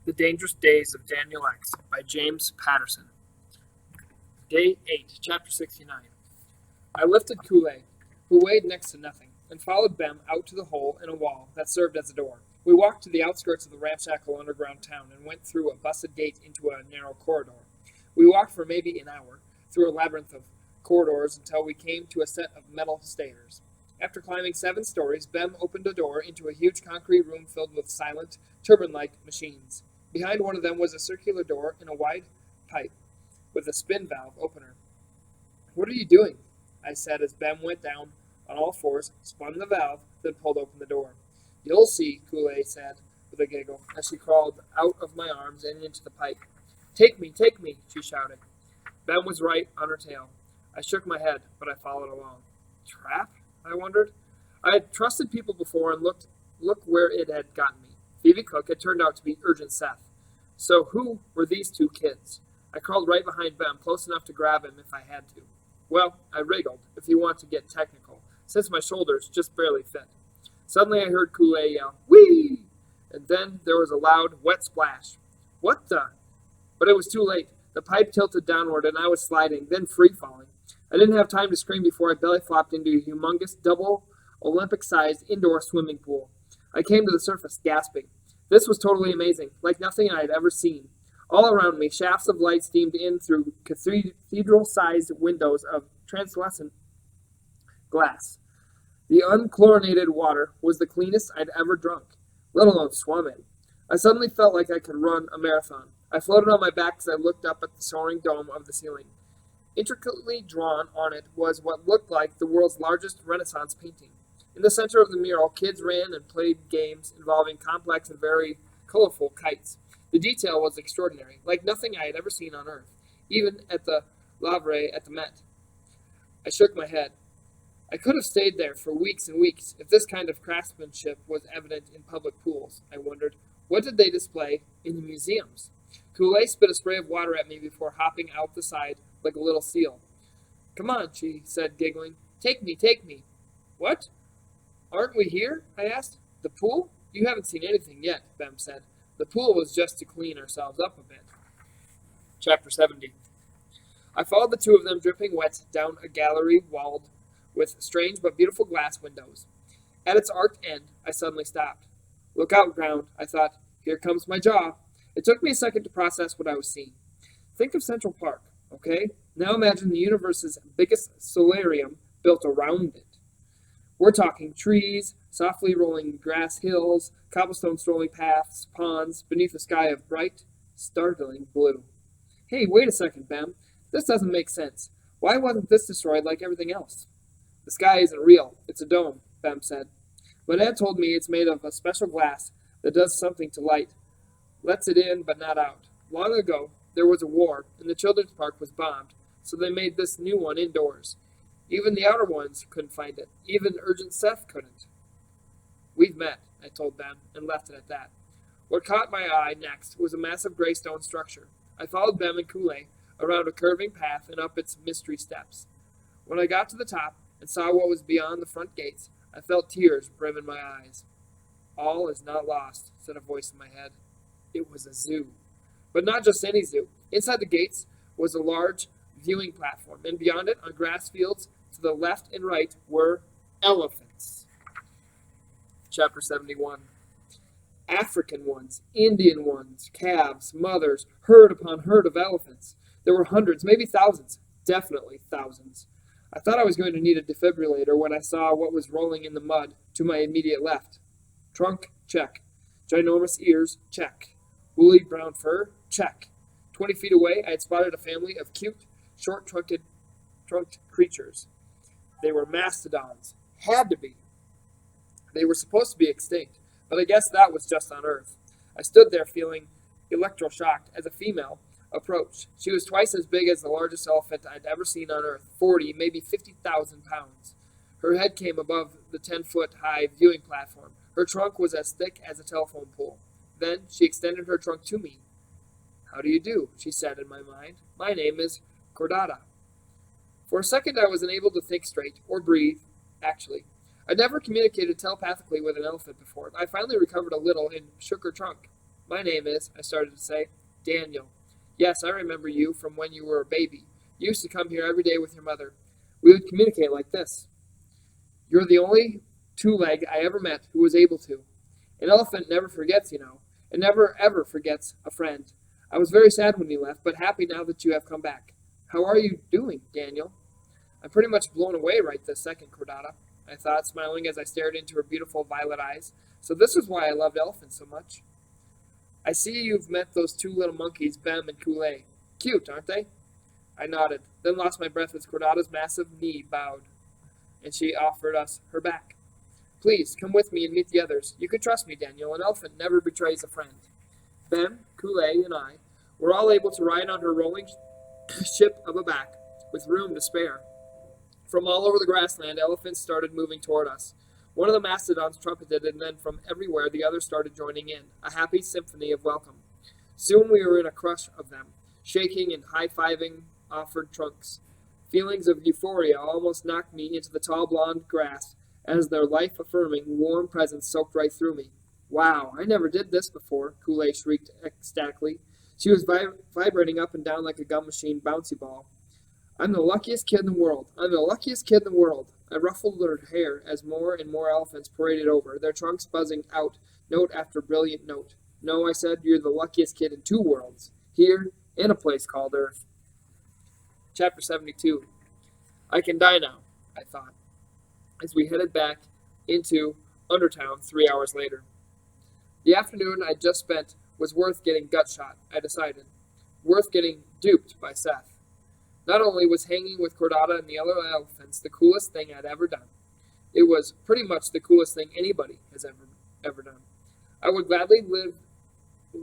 The Dangerous Days of Daniel X by James Patterson. Day 8, Chapter 69. I lifted Kool-Aid, who weighed next to nothing, and followed Bem out to the hole in a wall that served as a door. We walked to the outskirts of the ramshackle underground town and went through a busted gate into a narrow corridor. We walked for maybe an hour, through a labyrinth of corridors until we came to a set of metal stairs. After climbing 7 stories, Bem opened a door into a huge concrete room filled with silent, turbine-like machines. Behind one of them was a circular door in a wide pipe with a spin valve opener. "What are you doing?" I said as Bem went down on all fours, spun the valve, then pulled open the door. "You'll see," Kool-Aid said with a giggle as she crawled out of my arms and into the pipe. Take me," she shouted. Bem was right on her tail. I shook my head, but I followed along. Trap? I wondered. I had trusted people before, and look where it had gotten me. Phoebe Cook had turned out to be Urgent Seth. So who were these 2 kids? I crawled right behind Bem, close enough to grab him if I had to. Well, I wriggled, if you want to get technical, since my shoulders just barely fit. Suddenly I heard Kool-Aid yell, "Whee!" And then there was a loud, wet splash. What the? But it was too late. The pipe tilted downward, and I was sliding, then free-falling. I didn't have time to scream before I belly-flopped into a humongous, double Olympic-sized indoor swimming pool. I came to the surface, gasping. This was totally amazing, like nothing I had ever seen. All around me, shafts of light streamed in through cathedral-sized windows of translucent glass. The unchlorinated water was the cleanest I'd ever drunk, let alone swum in. I suddenly felt like I could run a marathon. I floated on my back as I looked up at the soaring dome of the ceiling. Intricately drawn on it was what looked like the world's largest Renaissance painting. In the center of the mural, kids ran and played games involving complex and very colorful kites. The detail was extraordinary, like nothing I had ever seen on Earth, even at the Louvre at the Met. I shook my head. I could have stayed there for weeks and weeks if this kind of craftsmanship was evident in public pools, I wondered. What did they display in the museums? Kool-Aid spit a spray of water at me before hopping out the side like a little seal. "Come on," she said, giggling. Take me." "What? Aren't we here?" I asked. "The pool? You haven't seen anything yet," Bem said. "The pool was just to clean ourselves up a bit." Chapter 70. I followed the 2 of them, dripping wet, down a gallery walled with strange but beautiful glass windows. At its arched end, I suddenly stopped. Look out, ground, I thought. Here comes my jaw. It took me a second to process what I was seeing. Think of Central Park, okay? Now imagine the universe's biggest solarium built around it. We're talking trees, softly rolling grass hills, cobblestone strolling paths, ponds, beneath a sky of bright, startling blue. Hey, wait a second, Bem. This doesn't make sense. Why wasn't this destroyed like everything else? The sky isn't real. It's a dome, Bem said. But Ed told me it's made of a special glass that does something to light. Lets it in, but not out. Long ago, there was a war, and the children's park was bombed, so they made this new one indoors. Even the outer ones couldn't find it. Even Urgent Seth couldn't. We've met, I told Bem, and left it at that. What caught my eye next was a massive gray stone structure. I followed Bem and Kool-Aid around a curving path and up its mystery steps. When I got to the top and saw what was beyond the front gates, I felt tears brim in my eyes. All is not lost, said a voice in my head. It was a zoo. But not just any zoo. Inside the gates was a large viewing platform, and beyond it, on grass fields to the left and right, were elephants. Chapter 71. African ones, Indian ones, calves, mothers, herd upon herd of elephants. There were hundreds, maybe thousands, definitely thousands. I thought I was going to need a defibrillator when I saw what was rolling in the mud to my immediate left. Trunk, check. Ginormous ears, check. Woolly brown fur, check. 20 feet away, I had spotted a family of cute, short-trunked creatures. They were mastodons. Had to be. They were supposed to be extinct, but I guess that was just on Earth. I stood there feeling electroshocked as a female approached. She was twice as big as the largest elephant I'd ever seen on Earth, 40, maybe 50,000 pounds. Her head came above the 10-foot-high viewing platform. Her trunk was as thick as a telephone pole. Then she extended her trunk to me. "How do you do?" she said in my mind. "My name is Cordata." For a second I was unable to think straight, or breathe, actually. I'd never communicated telepathically with an elephant before. I finally recovered a little and shook her trunk. My name is, I started to say. Daniel. Yes, I remember you from when you were a baby. You used to come here every day with your mother. We would communicate like this. You're the only two-leg I ever met who was able to. An elephant never forgets, you know. It never ever forgets a friend. I was very sad when you left, but happy now that you have come back. How are you doing, Daniel? I'm pretty much blown away right this second, Cordata, I thought, smiling as I stared into her beautiful violet eyes. So this is why I loved elephants so much. I see you've met those two little monkeys, Bem and Kool-Aid. Cute, aren't they? I nodded, then lost my breath as Cordata's massive knee bowed, and she offered us her back. Please, come with me and meet the others. You can trust me, Daniel. An elephant never betrays a friend. Bem, Kool-Aid, and I were all able to ride on her rolling ship of a back, with room to spare. From all over the grassland, elephants started moving toward us. One of the mastodons trumpeted, and then from everywhere the others started joining in, a happy symphony of welcome. Soon we were in a crush of them, shaking and high-fiving offered trunks. Feelings of euphoria almost knocked me into the tall blonde grass as their life-affirming, warm presence soaked right through me. Wow, I never did this before, Kool-Aid shrieked ecstatically. She was vibrating up and down like a gum machine bouncy ball. I'm the luckiest kid in the world. I'm the luckiest kid in the world. I ruffled her hair as more and more elephants paraded over, their trunks buzzing out note after brilliant note. No, I said, you're the luckiest kid in two worlds, here in a place called Earth. Chapter 72. I can die now, I thought, as we headed back into Undertown 3 hours later. The afternoon I'd just spent was worth getting gut-shot, I decided. Worth getting duped by Seth. Not only was hanging with Cordata and the other elephants the coolest thing I'd ever done, it was pretty much the coolest thing anybody has ever done. I would gladly live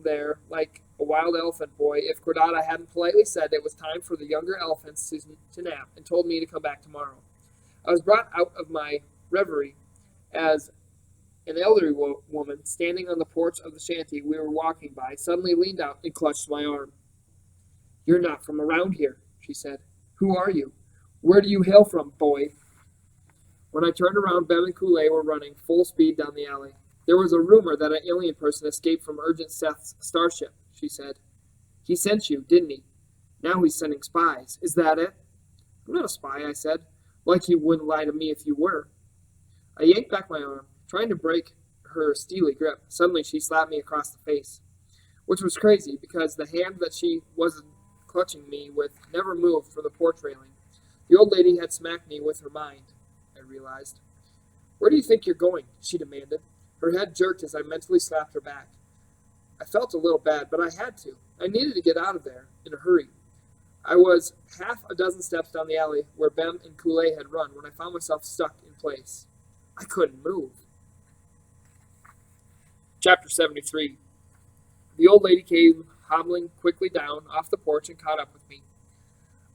there like a wild elephant boy if Cordata hadn't politely said it was time for the younger elephants to nap and told me to come back tomorrow. I was brought out of my reverie as an elderly woman standing on the porch of the shanty we were walking by suddenly leaned out and clutched my arm. You're not from around here, she said. Who are you? Where do you hail from, boy? When I turned around, Bem and Kool-Aid were running full speed down the alley. There was a rumor that an alien person escaped from Urgent Seth's starship, she said. He sent you, didn't he? Now he's sending spies. Is that it? I'm not a spy, I said. Like you wouldn't lie to me if you were. I yanked back my arm, trying to break her steely grip. Suddenly she slapped me across the face, which was crazy because the hand that she was clutching me with never moved from the porch railing. The old lady had smacked me with her mind, I realized. Where do you think you're going? She demanded. Her head jerked as I mentally slapped her back. I felt a little bad, but I had to. I needed to get out of there, in a hurry. I was half a dozen steps down the alley where Bem and Kool-Aid had run when I found myself stuck in place. I couldn't move. Chapter 73. The old lady came hobbling quickly down off the porch and caught up with me.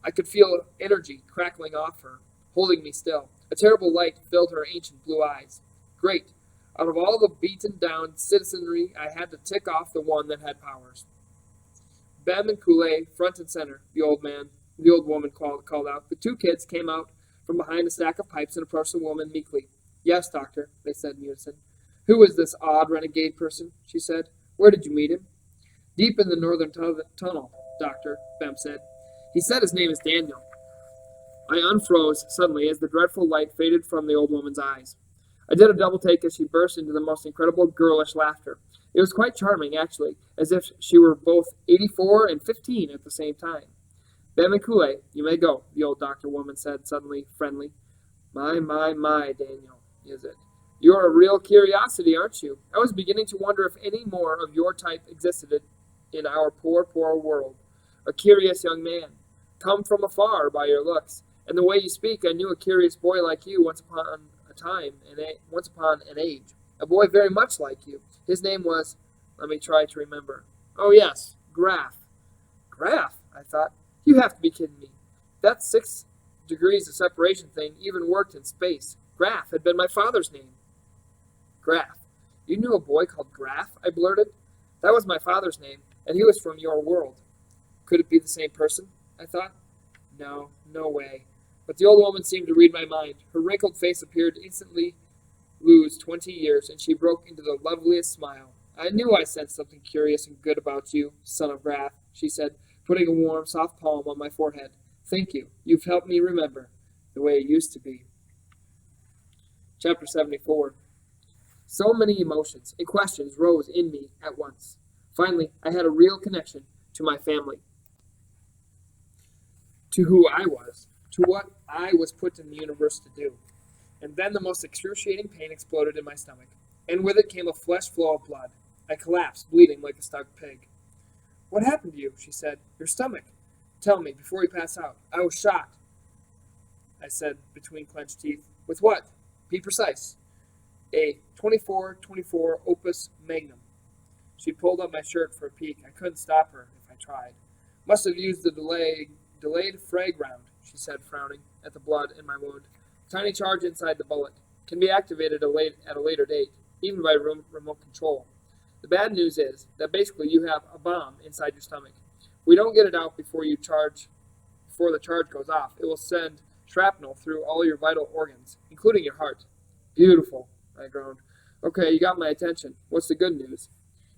I could feel energy crackling off her, holding me still. A terrible light filled her ancient blue eyes. Great. Out of all the beaten-down citizenry, I had to tick off the one that had powers. Bem and Kool-Aid, front and center, the old woman called out. The two kids came out from behind a stack of pipes and approached the woman meekly. Yes, doctor, they said in unison. Who is this odd renegade person? She said. Where did you meet him? Deep in the northern tunnel, doctor, Bem said. He said his name is Daniel. I unfroze suddenly as the dreadful light faded from the old woman's eyes. I did a double take as she burst into the most incredible girlish laughter. It was quite charming, actually, as if she were both 84 and 15 at the same time. Bem and Kool-Aid, you may go, the old doctor woman said, suddenly friendly. My, Daniel, is it? You're a real curiosity, aren't you? I was beginning to wonder if any more of your type existed in our poor world. A curious young man, come from afar by your looks, and the way you speak, I knew a curious boy like you once upon an age. A boy very much like you. His name was, let me try to remember. Oh yes, Graf. Graf, I thought. You have to be kidding me. That 6 degrees of separation thing even worked in space. Graf had been my father's name. Graf. You knew a boy called Graf? I blurted. That was my father's name, and he was from your world. Could it be the same person? I thought. No way. But the old woman seemed to read my mind. Her wrinkled face appeared instantly lose 20 years, and she broke into the loveliest smile. I knew I sensed something curious and good about you, son of wrath, she said, putting a warm, soft palm on my forehead. Thank you. You've helped me remember the way it used to be. Chapter 74. So many emotions and questions rose in me at once. Finally, I had a real connection to my family, to who I was, to what I was put in the universe to do. And then the most excruciating pain exploded in my stomach, and with it came a flesh flow of blood. I collapsed, bleeding like a stuck pig. What happened to you? She said. Your stomach. Tell me, before you pass out. I was shot, I said between clenched teeth. With what? Be precise. A 24-24 Opus Magnum. She pulled up my shirt for a peek. I couldn't stop her if I tried. Must have used the delayed frag round, she said, frowning at the blood in my wound. Tiny charge inside the bullet. Can be activated at a later date, even by remote control. The bad news is that basically you have a bomb inside your stomach. We don't get it out before the charge goes off. It will send shrapnel through all your vital organs, including your heart. Beautiful, I groaned. Okay, you got my attention. What's the good news?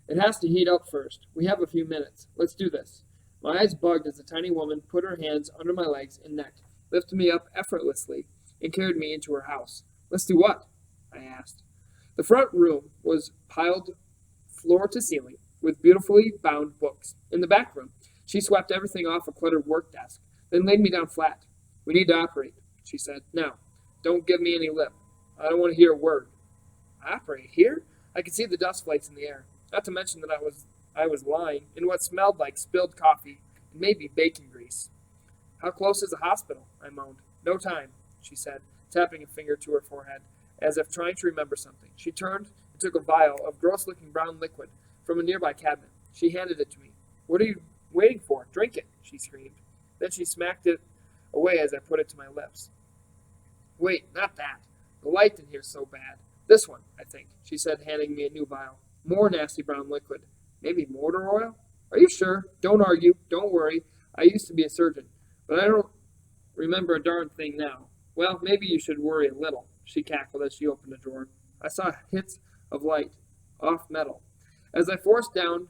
It has to heat up first. We have a few minutes. Let's do this. My eyes bugged as the tiny woman put her hands under my legs and neck, lifted me up effortlessly, and carried me into her house. Let's do what? I asked. The front room was piled floor to ceiling with beautifully bound books. In the back room, she swept everything off a cluttered work desk, then laid me down flat. We need to operate, she said. Now, don't give me any lip. I don't want to hear a word. Operate? Here? I could see the dust flakes in the air. Not to mention that I was lying in what smelled like spilled coffee and maybe bacon grease. How close is the hospital? I moaned. No time, she said, tapping a finger to her forehead, as if trying to remember something. She turned and took a vial of gross-looking brown liquid from a nearby cabinet. She handed it to me. What are you waiting for? Drink it, she screamed. Then she smacked it away as I put it to my lips. Wait, not that. The light in here's so bad. This one, I think, she said, handing me a new vial. More nasty brown liquid. Maybe mortar oil? Are you sure? Don't argue. Don't worry. I used to be a surgeon, but I don't remember a darn thing now. Well, maybe you should worry a little, she cackled as she opened a drawer. I saw hits of light, off metal. As I forced down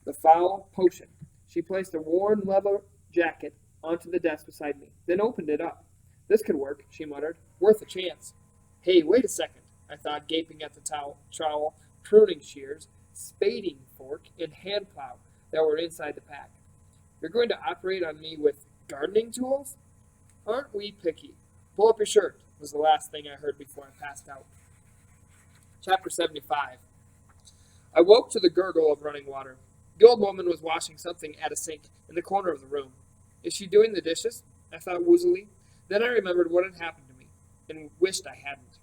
the foul potion, she placed a worn leather jacket onto the desk beside me, then opened it up. This could work, she muttered. Worth a chance. Hey, wait a second, I thought, gaping at the trowel, pruning shears, spading fork, and hand plow that were inside the pack. You're going to operate on me with gardening tools? Aren't we picky? Pull up your shirt, was the last thing I heard before I passed out. Chapter 75. I woke to the gurgle of running water. The old woman was washing something at a sink in the corner of the room. Is she doing the dishes? I thought woozily. Then I remembered what had happened to me, and wished I hadn't.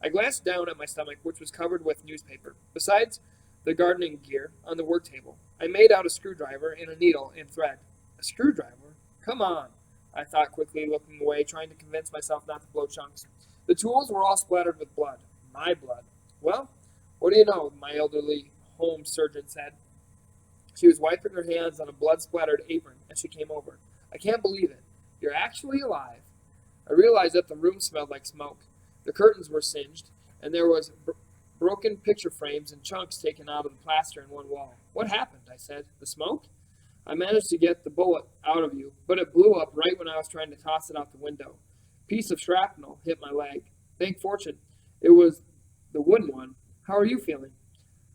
I glanced down at my stomach, which was covered with newspaper. Besides the gardening gear on the work table, I made out a screwdriver and a needle and thread. A screwdriver? Come on, I thought quickly, looking away, trying to convince myself not to blow chunks. The tools were all splattered with blood. My blood. Well, what do you know, my elderly home surgeon said. She was wiping her hands on a blood-splattered apron as she came over. I can't believe it. You're actually alive. I realized that the room smelled like smoke. The curtains were singed, and there was broken picture frames and chunks taken out of the plaster in one wall. What happened? I said. The smoke? I managed to get the bullet out of you, but it blew up right when I was trying to toss it out the window. A piece of shrapnel hit my leg. Thank fortune it was the wooden one. How are you feeling?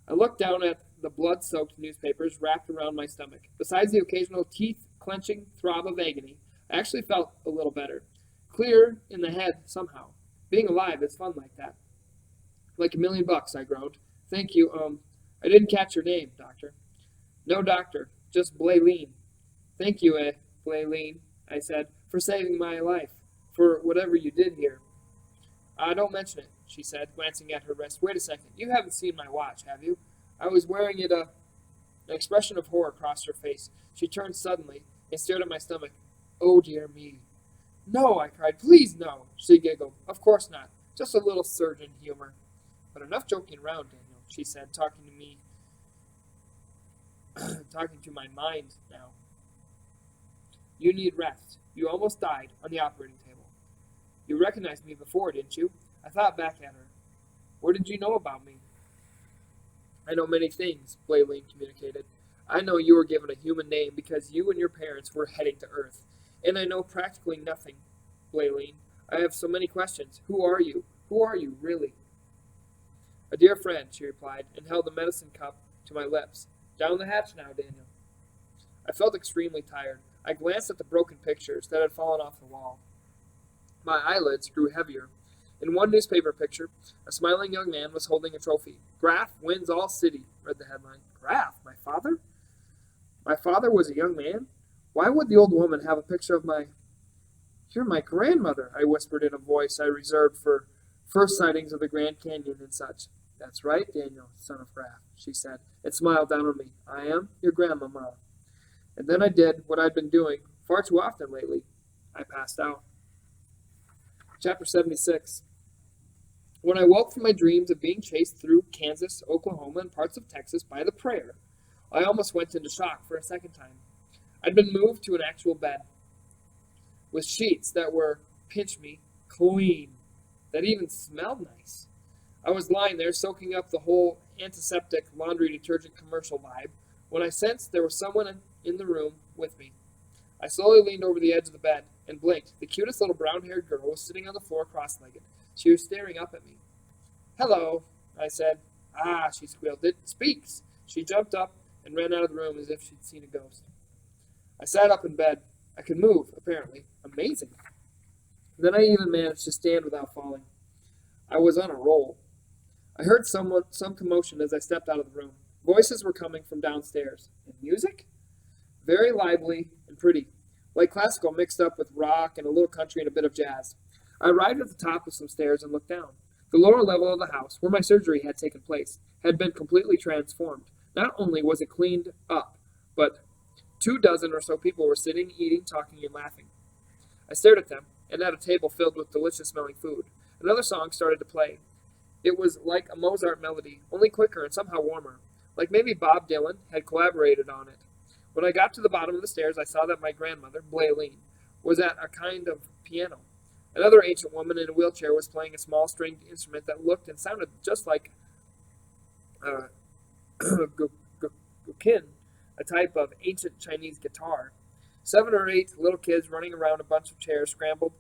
I looked down at the blood-soaked newspapers wrapped around my stomach. Besides the occasional teeth-clenching throb of agony, I actually felt a little better. Clear in the head, somehow. Being alive is fun like that. Like $1,000,000, I groaned. Thank you, I didn't catch your name, doctor. No doctor, just Blayleen. Thank you, Blayleen, I said, for saving my life, for whatever you did here. Don't mention it, she said, glancing at her wrist. Wait a second, you haven't seen my watch, have you? I was wearing it, An expression of horror crossed her face. She turned suddenly and stared at my stomach. Oh, dear me. No, I cried. Please, no, she giggled. Of course not. Just a little surgeon humor. But enough joking around, Daniel, she said, talking to me, talking to my mind now. You need rest. You almost died on the operating table. You recognized me before, didn't you? I thought back at her. What did you know about me? I know many things, Blaylene communicated. I know you were given a human name because you and your parents were heading to Earth. And I know practically nothing, Blaylene. I have so many questions. Who are you? Who are you, really? A dear friend, she replied, and held the medicine cup to my lips. Down the hatch now, Daniel. I felt extremely tired. I glanced at the broken pictures that had fallen off the wall. My eyelids grew heavier. In one newspaper picture, a smiling young man was holding a trophy. Graff wins all city, read the headline. Graff, my father? My father was a young man? Why would the old woman have a picture of my... You're my grandmother, I whispered in a voice I reserved for first sightings of the Grand Canyon and such. That's right, Daniel, son of Graff, she said, and smiled down on me. I am your grandmama. And then I did what I'd been doing far too often lately. I passed out. Chapter 76. When I woke from my dreams of being chased through Kansas, Oklahoma, and parts of Texas by the prayer, I almost went into shock for a second time. I'd been moved to an actual bed, with sheets that were, pinch me, clean, that even smelled nice. I was lying there soaking up the whole antiseptic laundry detergent commercial vibe when I sensed there was someone in the room with me. I slowly leaned over the edge of the bed and blinked. The cutest little brown-haired girl was sitting on the floor cross-legged. She was staring up at me. Hello, I said. Ah, she squealed. It speaks. She jumped up and ran out of the room as if she'd seen a ghost. I sat up in bed. I could move, apparently. Amazing. Then I even managed to stand without falling. I was on a roll. I heard some commotion as I stepped out of the room. Voices were coming from downstairs. And music? Very lively and pretty, like classical mixed up with rock and a little country and a bit of jazz. I arrived at the top of some stairs and looked down. The lower level of the house, where my surgery had taken place, had been completely transformed. Not only was it cleaned up, but 24 or so people were sitting, eating, talking, and laughing. I stared at them, and at a table filled with delicious-smelling food. Another song started to play. It was like a Mozart melody, only quicker and somehow warmer, like maybe Bob Dylan had collaborated on it. When I got to the bottom of the stairs, I saw that my grandmother, Blaylene, was at a kind of piano. Another ancient woman in a wheelchair was playing a small stringed instrument that looked and sounded just like guqin, a type of ancient Chinese guitar. 7 or 8 little kids running around a bunch of chairs scrambled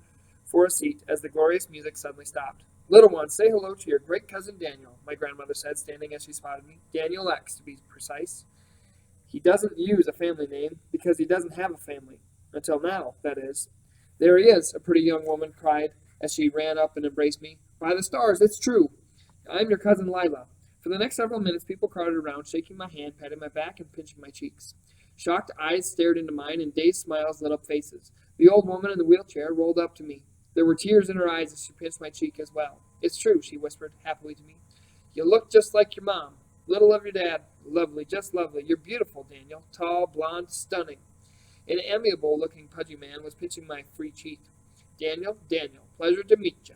for a seat as the glorious music suddenly stopped. Little one, say hello to your great cousin Daniel, my grandmother said, standing as she spotted me. Daniel X, to be precise. He doesn't use a family name because he doesn't have a family. Until now, that is. There he is, a pretty young woman cried as she ran up and embraced me. By the stars, it's true. I'm your cousin Lila. For the next several minutes, people crowded around, shaking my hand, patting my back, and pinching my cheeks. Shocked eyes stared into mine, and dazed smiles lit up faces. The old woman in the wheelchair rolled up to me. There were tears in her eyes as she pinched my cheek as well. It's true, she whispered happily to me. You look just like your mom. Little of your dad. Lovely, just lovely. You're beautiful, Daniel. Tall, blonde, stunning. An amiable-looking pudgy man was pinching my free cheek. Daniel, pleasure to meet you.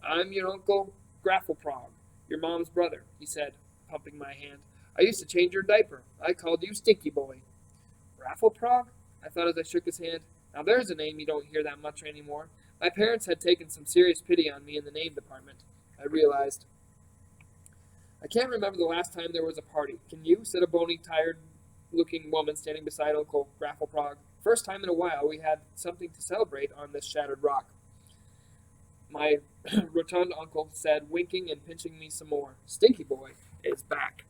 I'm your Uncle Graffleprog, your mom's brother, he said, pumping my hand. I used to change your diaper. I called you Stinky Boy. Graffleprog? I thought as I shook his hand. Now there's a name you don't hear that much anymore. My parents had taken some serious pity on me in the name department, I realized. I can't remember the last time there was a party. Can you? Said a bony, tired-looking woman standing beside Uncle Graffleprog. First time in a while we had something to celebrate on this shattered rock. My rotund uncle said, winking and pinching me some more. Stinky Boy is back.